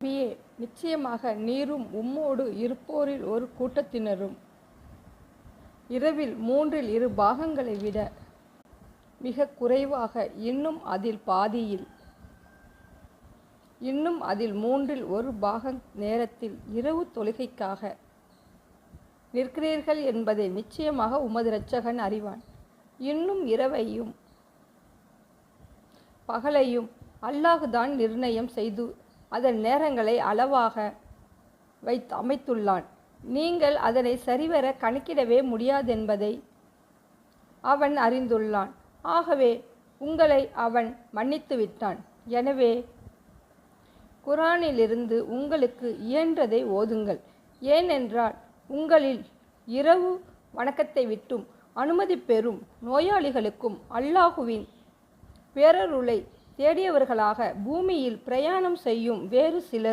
நபியே, நிச்சயமாக நீரும் உம்மோடு இருப்போரில் ஒரு கூட்டத்தினரும் இரவில் மூன்றில் இரு பாகங்களை விட மிக குறைவாக இன்னும் அதில் மூன்றில் ஒரு பாகம் நேரத்தில் இரவு தொழுகைக்காக நிற்கிறீர்கள் என்பதை நிச்சயமாக உமது இரட்சகன் அறிவான். இன்னும் இரவையும் பகலையும் அல்லாஹுதான் நிர்ணயம் செய்து அதன் நேரங்களை அளவாக அமைத்துள்ளான். நீங்கள் அதனை சரிவர கணக்கிடவே முடியாதென்பதை அவன் அறிந்துள்ளான். ஆகவே உங்களை அவன் மன்னித்து விட்டான். எனவே குர்ஆனிலிருந்து உங்களுக்கு இயன்றதை ஓதுங்கள். ஏனென்றால் உங்களில் இரவு வணக்கத்தை விட்டும் அனுமதி பெறும் நோயாளிகளுக்கும் அல்லாஹுவின் பேரருளை தேடியவர்களாக பூமியில் பிரயாணம் செய்யும் வேறு சிலர்